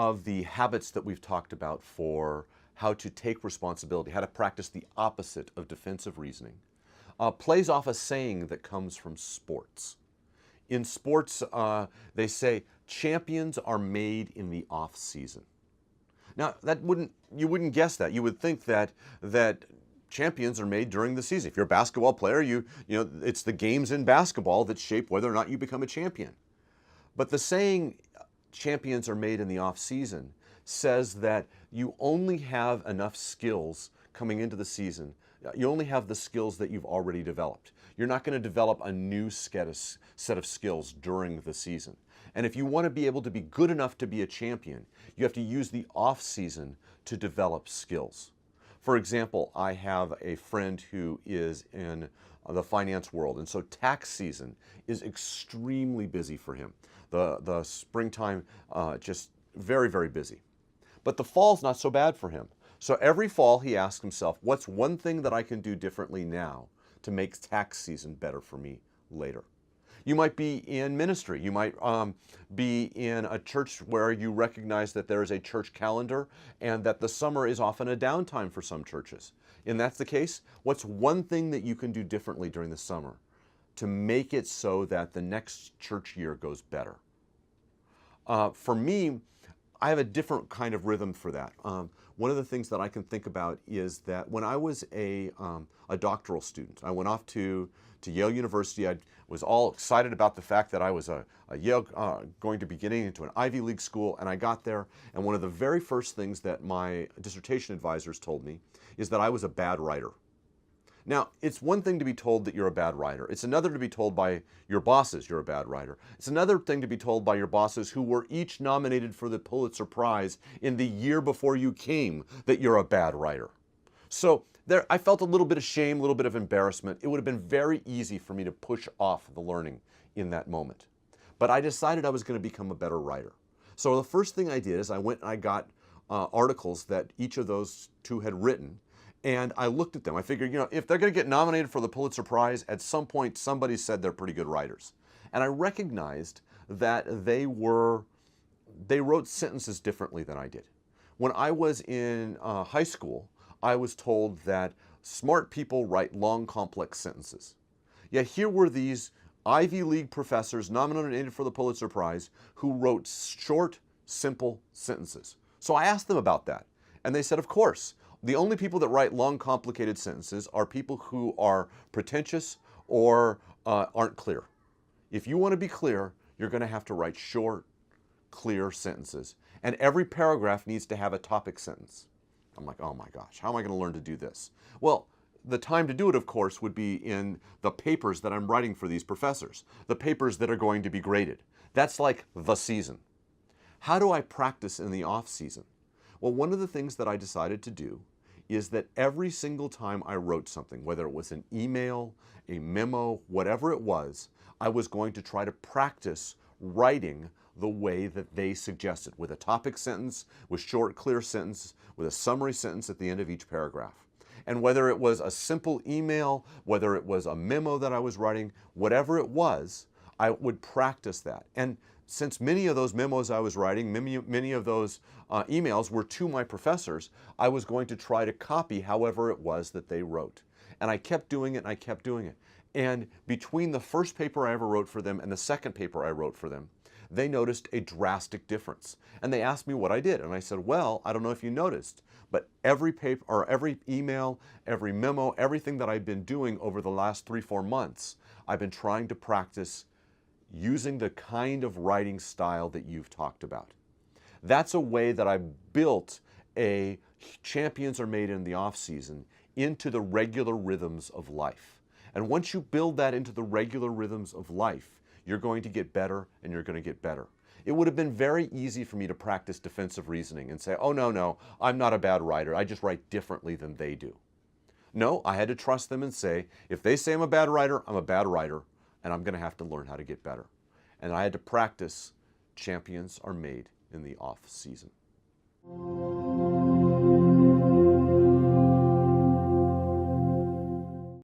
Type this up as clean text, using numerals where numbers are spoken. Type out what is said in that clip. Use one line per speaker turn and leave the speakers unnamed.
of the habits that we've talked about for how to take responsibility, how to practice the opposite of defensive reasoning, plays off a saying that comes from sports. In sports, they say champions are made in the off season. Now, you wouldn't guess that. You would think that champions are made during the season. If you're a basketball player, you know it's the games in basketball that shape whether or not you become a champion. But the saying champions are made in the off season says that you only have enough skills coming into the season. You only have the skills that you've already developed. You're not going to develop a new set of skills during the season. And if you want to be able to be good enough to be a champion, you have to use the off season to develop skills. For example, I have a friend who is in the finance world, and so tax season is extremely busy for him. The springtime, just very, very busy. But the fall's not so bad for him. So every fall he asks himself, what's one thing that I can do differently now to make tax season better for me later? You might be in ministry. You might be in a church where you recognize that there is a church calendar and that the summer is often a downtime for some churches. And that's the case. What's one thing that you can do differently during the summer to make it so that the next church year goes better? For me, I have a different kind of rhythm for that. One of the things that I can think about is that when I was a doctoral student, I went off to Yale University. I was all excited about the fact that I was a Yale going to be getting into an Ivy League school, and I got there, and one of the very first things that my dissertation advisors told me is that I was a bad writer. Now, it's one thing to be told that you're a bad writer. It's another to be told by your bosses you're a bad writer. It's another thing to be told by your bosses who were each nominated for the Pulitzer Prize in the year before you came that you're a bad writer. So there, I felt a little bit of shame, a little bit of embarrassment. It would have been very easy for me to push off the learning in that moment. But I decided I was going to become a better writer. So the first thing I did is I went and I got articles that each of those two had written, and I looked at them. I figured, if they're going to get nominated for the Pulitzer Prize, at some point somebody said they're pretty good writers. And I recognized that they wrote sentences differently than I did. When I was in high school, I was told that smart people write long, complex sentences. Yet here were these Ivy League professors nominated for the Pulitzer Prize who wrote short, simple sentences. So I asked them about that, and they said, of course. The only people that write long, complicated sentences are people who are pretentious or aren't clear. If you want to be clear, you're going to have to write short, clear sentences. And every paragraph needs to have a topic sentence. I'm like, oh my gosh, how am I going to learn to do this? Well, the time to do it, of course, would be in the papers that I'm writing for these professors, the papers that are going to be graded. That's like the season. How do I practice in the off season? Well, one of the things that I decided to do is that every single time I wrote something, whether it was an email, a memo, whatever it was, I was going to try to practice writing the way that they suggested, with a topic sentence, with short, clear sentence, with a summary sentence at the end of each paragraph. And whether it was a simple email, whether it was a memo that I was writing, whatever it was, I would practice that. And since many of those memos I was writing, many of those emails were to my professors, I was going to try to copy however it was that they wrote. And I kept doing it and I kept doing it. And between the first paper I ever wrote for them and the second paper I wrote for them, they noticed a drastic difference. And they asked me what I did. And I said, well, I don't know if you noticed, but every paper or every email, every memo, everything that I've been doing over the last 3-4 months, I've been trying to practice using the kind of writing style that you've talked about. That's a way that I built a champions are made in the off season into the regular rhythms of life. And once you build that into the regular rhythms of life, you're going to get better and you're going to get better. It would have been very easy for me to practice defensive reasoning and say, oh, no, I'm not a bad writer. I just write differently than they do. No, I had to trust them and say, if they say I'm a bad writer, I'm a bad writer, and I'm going to have to learn how to get better. And I had to practice champions are made in the off season.